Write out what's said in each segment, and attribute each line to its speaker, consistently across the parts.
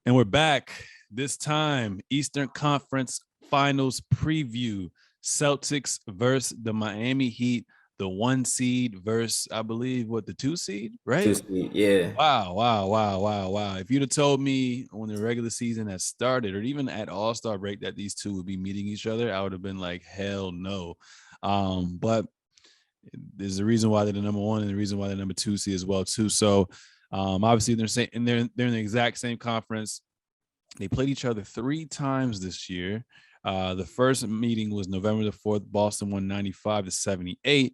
Speaker 1: And we're back. This time, Eastern Conference Finals preview. Celtics versus the Miami Heat, the 1 seed versus, I believe, the 2 seed, right?
Speaker 2: 2 seed, yeah.
Speaker 1: Wow. If you'd have told me when the regular season had started or even at All-Star break that these two would be meeting each other, I would have been like, hell no. But there's a reason why they're the number one and the reason why they're number 2 seed as well, too. So obviously they're in the exact same conference. They played each other 3 times this year. The first meeting was November the 4th. Boston won 95-78.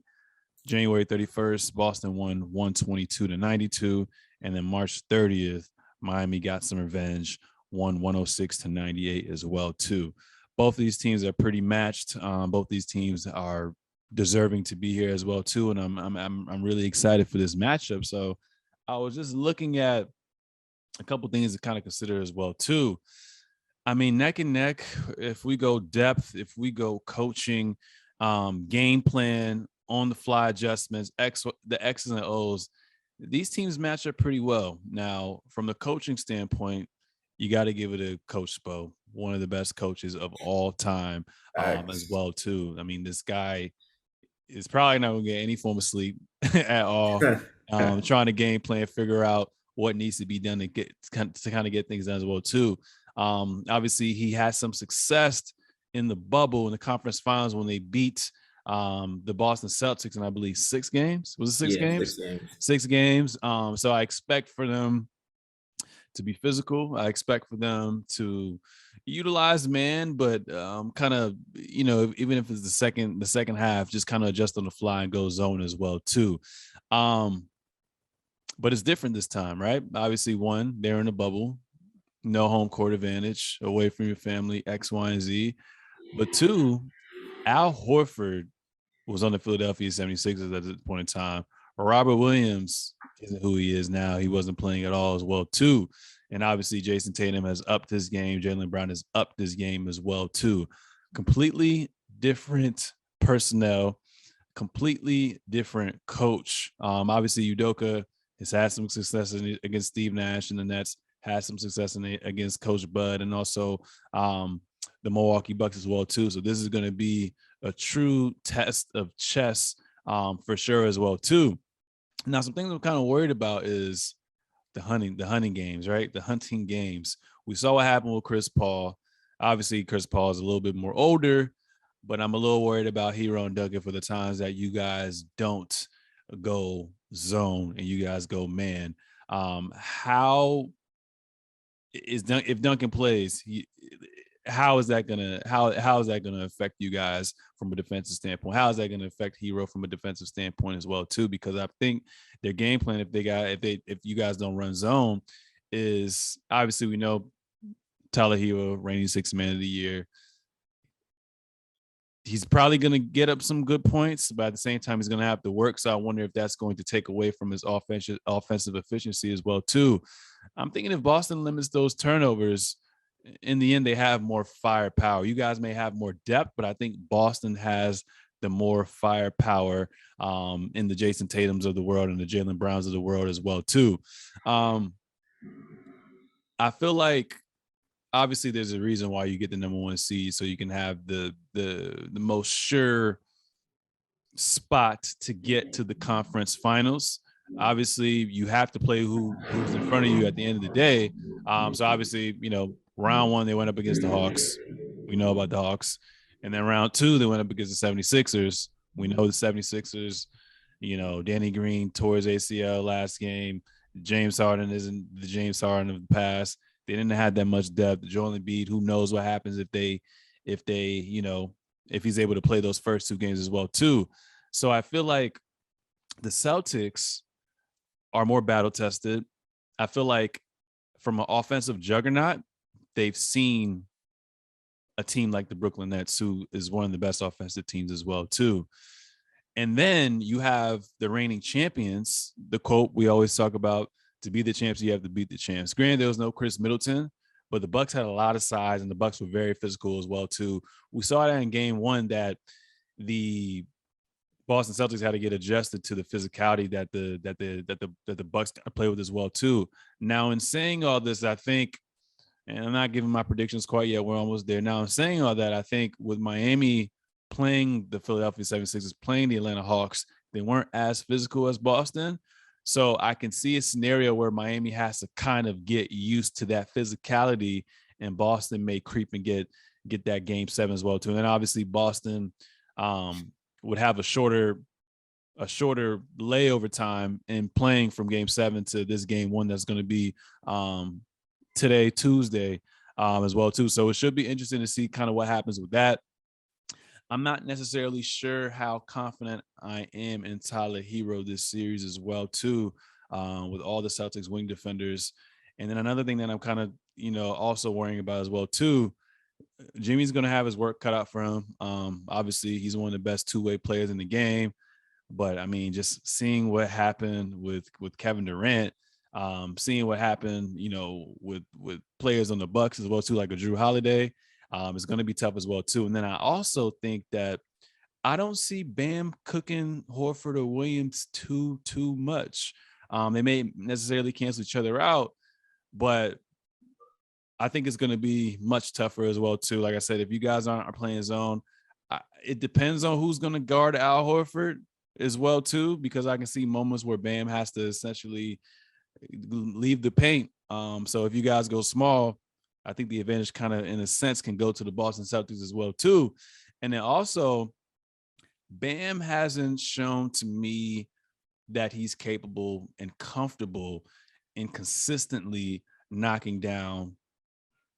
Speaker 1: January 31st, Boston won 122-92. And then March 30th, Miami got some revenge, won 106-98 as well, too. Both of these teams are pretty matched. Both these teams are deserving to be here as well, too. And I'm really excited for this matchup. So I was just looking at a couple things to kind of consider as well, too. I mean, neck and neck, if we go depth, if we go coaching, game plan, on the fly adjustments, the X's and O's, these teams match up pretty well. Now, from the coaching standpoint, you got to give it a Coach Spo, one of the best coaches of all time, as well, too. I mean, this guy is probably not going to get any form of sleep at all. Trying to game plan, figure out what needs to be done to kind of get things done as well, too. Obviously, he had some success in the bubble in the conference finals when they beat the Boston Celtics in, I believe, 6 games. Was it 6
Speaker 2: Yeah,
Speaker 1: games?
Speaker 2: 6 games.
Speaker 1: 6 games. So I expect for them to be physical. I expect for them to utilize man, but kind of, even if it's the second half, just kind of adjust on the fly and go zone as well, too. But it's different this time, right? Obviously, one, they're in a bubble, no home court advantage, away from your family, X, Y, and Z. But two, Al Horford was on the Philadelphia 76ers at this point in time. Robert Williams isn't who he is now. He wasn't playing at all as well, too. And obviously, Jason Tatum has upped his game. Jaylen Brown has upped his game as well, too. Completely different personnel, completely different coach. Obviously, Udoka has had some success against Steve Nash and the Nets, had some success against Coach Bud, and also the Milwaukee Bucks as well, too. So this is going to be a true test of chess, for sure as well, too. Now, some things I'm kind of worried about is the hunting games, right? The hunting games. We saw what happened with Chris Paul. Obviously, Chris Paul is a little bit more older, but I'm a little worried about Hero and Duncan for the times that you guys don't go zone and you guys go man. How is if Duncan plays? How is that gonna affect you guys from a defensive standpoint? How is that gonna affect Hero from a defensive standpoint as well, too? Because I think their game plan, if you guys don't run zone, is obviously we know Tyler Hero, reigning sixth man of the year. He's probably going to get up some good points, but at the same time, he's going to have to work. So I wonder if that's going to take away from his offensive efficiency as well, too. I'm thinking if Boston limits those turnovers, in the end, they have more firepower. You guys may have more depth, but I think Boston has the more firepower in the Jason Tatums of the world and the Jaylen Browns of the world as well, too. I feel like obviously there's a reason why you get the number 1 seed, so you can have the most sure spot to get to the conference finals. Obviously, you have to play who's in front of you at the end of the day. So obviously, round 1 they went up against the Hawks. We know about the Hawks. And then round 2 they went up against the 76ers. We know the 76ers, Danny Green tore his ACL last game. James Harden isn't the James Harden of the past. They didn't have that much depth. Joel Embiid, who knows what happens if he's able to play those first 2 games as well, too. So I feel like the Celtics are more battle tested. I feel like from an offensive juggernaut, they've seen a team like the Brooklyn Nets, who is one of the best offensive teams as well, too. And then you have the reigning champions, the quote we always talk about, to be the champs, you have to beat the champs. Granted, there was no Chris Middleton, but the Bucks had a lot of size and the Bucks were very physical as well, too. We saw that in game 1 that the Boston Celtics had to get adjusted to the physicality that the Bucks play with as well, too. Now, in saying all this, I think And I'm not giving my predictions quite yet. We're almost there. Now, I'm saying all that. I think with Miami playing the Philadelphia 76ers, playing the Atlanta Hawks, they weren't as physical as Boston. So I can see a scenario where Miami has to kind of get used to that physicality, and Boston may creep and get that game 7 as well too. And then obviously Boston um, would have a shorter layover time in playing from game 7 to this game 1 that's going to be um, today, Tuesday, as well too. So it should be interesting to see kind of what happens with that. I'm not necessarily sure how confident I am in Tyler Hero this series as well too, with all the Celtics wing defenders. And then another thing that I'm kind of also worrying about as well too. Jimmy's going to have his work cut out for him. Obviously, he's one of the best two-way players in the game. But I mean, just seeing what happened with Kevin Durant, seeing what happened, with players on the Bucks as well too, like a Drew Holiday, is going to be tough as well too. And then I also think that I don't see Bam cooking Horford or Williams too much. They may necessarily cancel each other out, but I think it's going to be much tougher as well too. Like I said, if you guys are playing zone, it depends on who's going to guard Al Horford as well too, because I can see moments where Bam has to essentially leave the paint. So if you guys go small, I think the advantage kind of in a sense can go to the Boston Celtics as well too. And then also Bam hasn't shown to me that he's capable and comfortable in consistently knocking down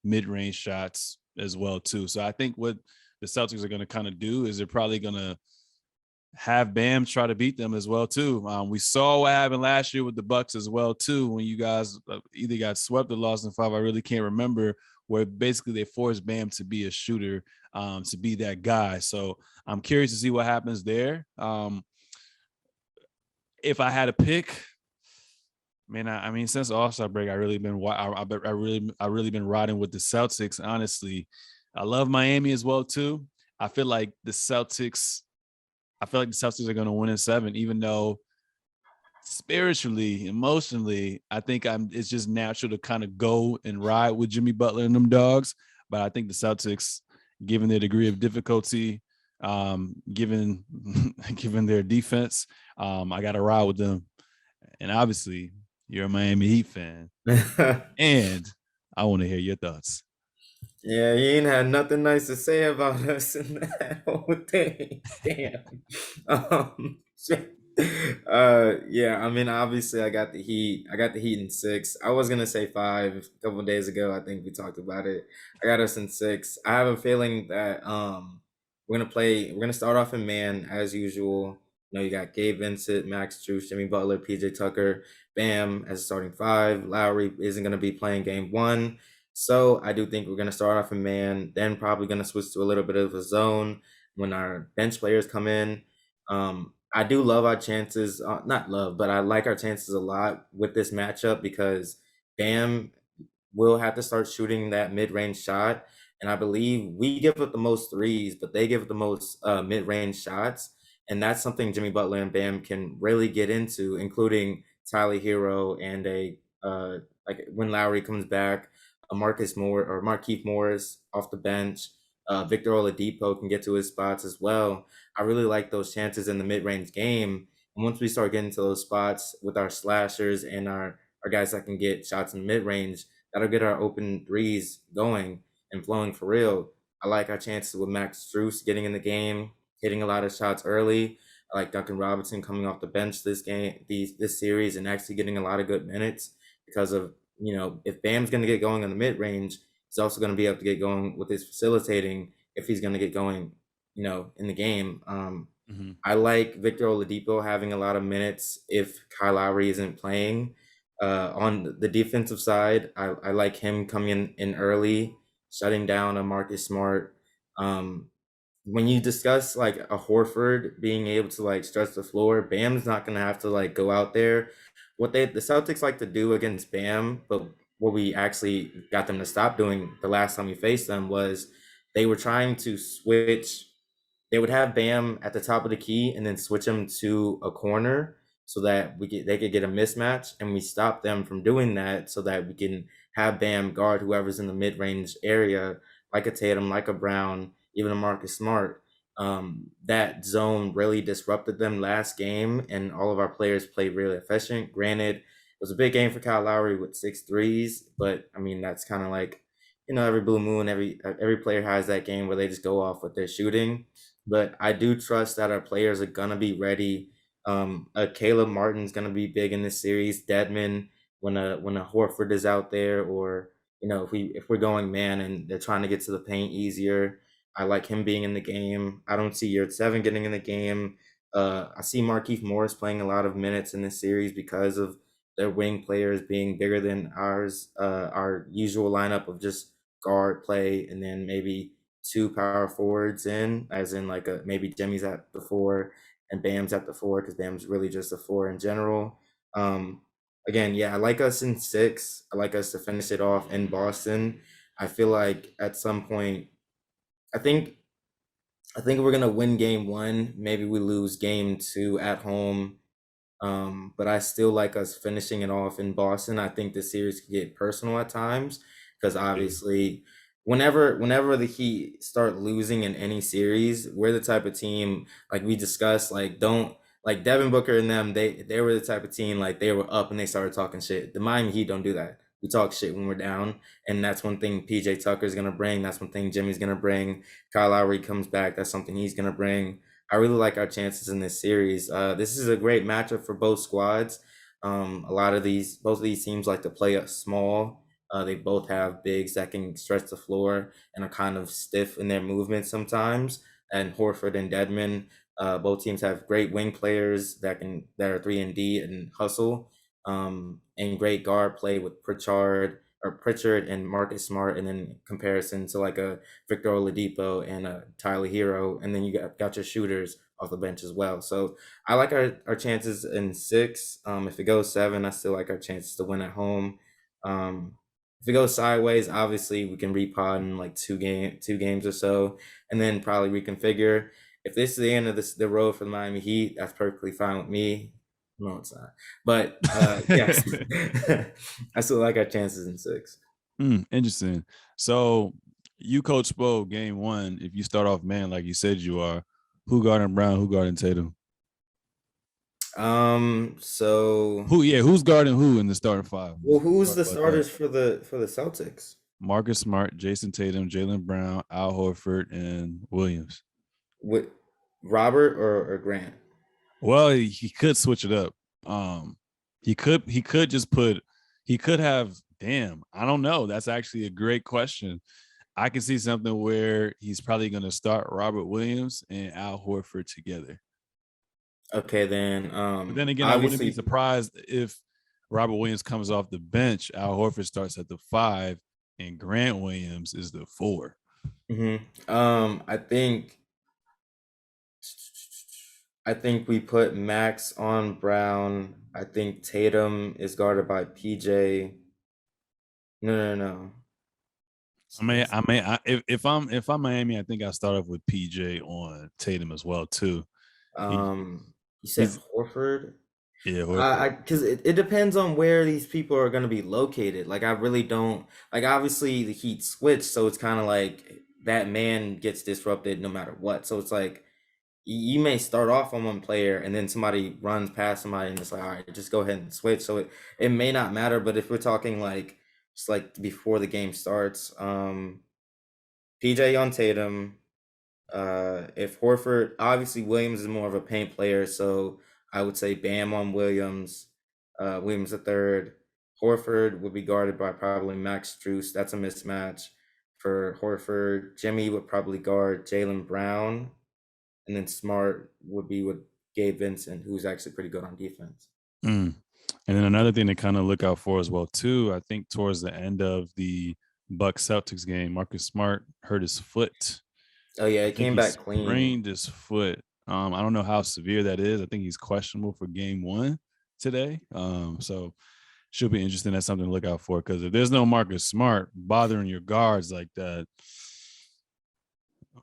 Speaker 1: mid-range shots as well too. So I think what the Celtics are going to kind of do is they're probably going to have Bam try to beat them as well too. We saw what happened last year with the Bucks as well too, when you guys either got swept or lost in 5. I really can't remember, where basically they forced Bam to be a shooter, to be that guy. So I'm curious to see what happens there. If I had a pick, man, I mean, since All-Star break, I really been riding with the Celtics. Honestly, I love Miami as well too. I feel like the Celtics are going to win in 7, even though spiritually, emotionally, I think it's just natural to kind of go and ride with Jimmy Butler and them dogs. But I think the Celtics, given their degree of difficulty, given given their defense, I got to ride with them. And obviously, you're a Miami Heat fan, and I want to hear your thoughts.
Speaker 2: Yeah, you ain't had nothing nice to say about us in that whole thing. Damn. Shit. Yeah, I mean, obviously, I got the Heat. I got the Heat in 6. I was gonna say 5 a couple of days ago. I think we talked about it. I got us in 6. I have a feeling that we're gonna play. We're gonna start off in man as usual. You got Gabe Vincent, Max Strus, Jimmy Butler, PJ Tucker, Bam as a starting 5. Lowry isn't gonna be playing game 1. So I do think we're going to start off in man, then probably going to switch to a little bit of a zone when our bench players come in. I do love our chances, not love, but I like our chances a lot with this matchup because Bam will have to start shooting that mid-range shot. And I believe we give up the most threes, but they give up the most mid-range shots. And that's something Jimmy Butler and Bam can really get into, including Tyler Hero and like when Lowry comes back, a Marcus Moore or Markieff Morris off the bench. Victor Oladipo can get to his spots as well. I really like those chances in the mid-range game. And once we start getting to those spots with our slashers and our guys that can get shots in mid-range, that'll get our open threes going and flowing for real. I like our chances with Max Strus getting in the game, hitting a lot of shots early. I like Duncan Robinson coming off the bench this series and actually getting a lot of good minutes because of, if Bam's going to get going on the mid range, he's also going to be able to get going with his facilitating if he's going to get going, in the game.
Speaker 1: Mm-hmm.
Speaker 2: I like Victor Oladipo having a lot of minutes if Kyle Lowry isn't playing. On the defensive side, I like him coming in early, shutting down a Marcus Smart. When you discuss like a Horford being able to like stretch the floor, Bam's not gonna have to like go out there. What the Celtics like to do against Bam, but what we actually got them to stop doing the last time we faced them was they were trying to switch. They would have Bam at the top of the key and then switch him to a corner so that they could get a mismatch, and we stopped them from doing that so that we can have Bam guard whoever's in the mid-range area, like a Tatum, like a Brown, even a Marcus Smart. That zone really disrupted them last game, and all of our players played really efficient. Granted, it was a big game for Kyle Lowry with 6 threes, but I mean that's kind of like, every blue moon, every player has that game where they just go off with their shooting. But I do trust that our players are gonna be ready. Caleb Martin's gonna be big in this series. Dedmon, when a Horford is out there, or if we're going man and they're trying to get to the paint easier, I like him being in the game. I don't see Yurt Seven getting in the game. I see Markieff Morris playing a lot of minutes in this series because of their wing players being bigger than ours. Our usual lineup of just guard play, and then maybe two power forwards in, as in like maybe Jimmy's at the four and Bam's at the four, because Bam's really just a four in general. Um, Again, yeah, I like us in 6. I like us to finish it off in Boston. I feel like at some point, I think we're gonna win game 1. Maybe we lose game 2 at home. But I still like us finishing it off in Boston. I think the series could get personal at times, because
Speaker 1: Yeah.
Speaker 2: obviously, whenever the Heat start losing in any series, we're the type of team, like we discussed, like don't like Devin Booker and them. They were the type of team, like they were up and they started talking shit. The Miami Heat don't do that. We talk shit when we're down, and that's one thing PJ Tucker's gonna bring. That's one thing Jimmy's gonna bring. Kyle Lowry comes back. That's something he's gonna bring. I really like our chances in this series. This is a great matchup for both squads. Both of these teams like to play up small. They both have bigs that can stretch the floor and are kind of stiff in their movement sometimes. And Horford and Dedmon, both teams have great wing players that are 3 and D and hustle. And great guard play with Pritchard and Marcus Smart, and then comparison to like a Victor Oladipo and Tyler Hero, and then you got your shooters off the bench as well. So I like our chances in 6. If it goes 7, I still like our chances to win at home. If it goes sideways, obviously we can repod in like 2 games or so, and then probably reconfigure. If this is the end of the road for the Miami Heat, that's perfectly fine with me. No, it's not. But yes, I still like our chances in 6.
Speaker 1: Interesting. So you coach Spo game 1. If you start off man like you said you are, who guarding Brown? Who guarding Tatum?
Speaker 2: So
Speaker 1: Who's guarding who in the starting 5?
Speaker 2: well, who's
Speaker 1: Talk
Speaker 2: the
Speaker 1: about that.
Speaker 2: starters for the Celtics?
Speaker 1: Marcus Smart, Jason Tatum, Jaylen Brown, Al Horford, and Williams.
Speaker 2: With Robert or Grant?
Speaker 1: Well, he could switch it up. He could just put he could have damn, I don't know. That's actually a great question. I can see something where he's probably going to start Robert Williams and Al Horford together.
Speaker 2: Okay, then
Speaker 1: But then again, I wouldn't be
Speaker 2: obviously.
Speaker 1: surprised if Robert Williams comes off the bench, Al Horford starts at the 5, and Grant Williams is the 4.
Speaker 2: I think we put Max on Brown. I think Tatum is guarded by PJ. No, no, no.
Speaker 1: If I'm Miami, I think I start off with PJ on Tatum as well too. He
Speaker 2: You said
Speaker 1: he's
Speaker 2: Horford?
Speaker 1: yeah,
Speaker 2: I
Speaker 1: Horford.
Speaker 2: because it depends on where these people are going to be located. Like I really don't like. Obviously, the Heat switch, so it's kind of like that man gets disrupted no matter what. So it's like you may start off on one player and then somebody runs past somebody and it's like, all right, just go ahead and switch. So it may not matter, but if we're talking like just like before the game starts, PJ on Tatum. If Horford, obviously Williams is more of a paint player, so I would say Bam on Williams. Williams the third. Horford would be guarded by probably Max Strus. That's a mismatch for Horford. Jimmy would probably guard Jaylen Brown, and then Smart would be with Gabe Vincent, who's actually pretty good on defense.
Speaker 1: Mm. And then another thing to kind of look out for as well too. I think towards the end of the Bucks Celtics game, Marcus Smart hurt his foot.
Speaker 2: Oh yeah,
Speaker 1: I
Speaker 2: it
Speaker 1: think
Speaker 2: came
Speaker 1: he
Speaker 2: back clean.
Speaker 1: sprained his foot. I don't know how severe that is. I think he's questionable for game 1 today. So should be interesting. That's something to look out for, because if there's no Marcus Smart bothering your guards like that,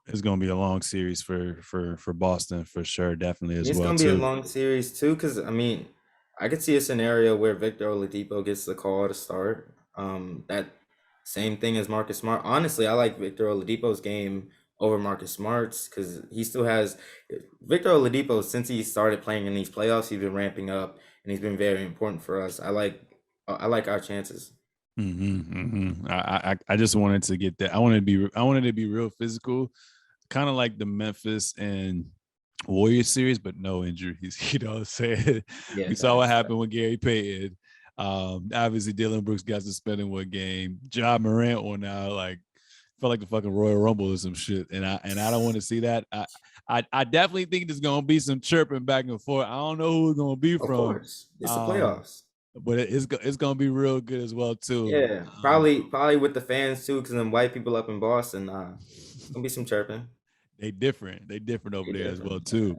Speaker 1: it's going to be a long series for Boston for sure, definitely as
Speaker 2: It's
Speaker 1: well
Speaker 2: gonna be a
Speaker 1: too.
Speaker 2: long series too, because I mean, I could see a scenario where Victor Oladipo gets the call to start. That same thing as Marcus Smart. Honestly, I like Victor Oladipo's game over Marcus Smart's because he still has Victor Oladipo since he started playing in these playoffs. He's been ramping up and he's been very important for us. I like our chances.
Speaker 1: I just wanted to get that. I wanted to be real physical, kind of like the Memphis and Warriors series, but no injuries. You know what I'm saying?
Speaker 2: Yeah,
Speaker 1: We saw what
Speaker 2: facts.
Speaker 1: happened with Gary Payton. Obviously, Dylan Brooks got suspended one game. Ja Morant won out, like felt like the fucking Royal Rumble or some shit. And I don't want to see that. I definitely think there's gonna be some chirping back and forth. I don't know who it's gonna be
Speaker 2: Of
Speaker 1: from.
Speaker 2: course, it's the
Speaker 1: Um,
Speaker 2: playoffs.
Speaker 1: but it's gonna be real good as well too.
Speaker 2: Yeah, probably with the fans too, because them white people up in Boston, it's gonna be some chirping.
Speaker 1: They different. They different over
Speaker 2: They
Speaker 1: there as well
Speaker 2: different.
Speaker 1: too.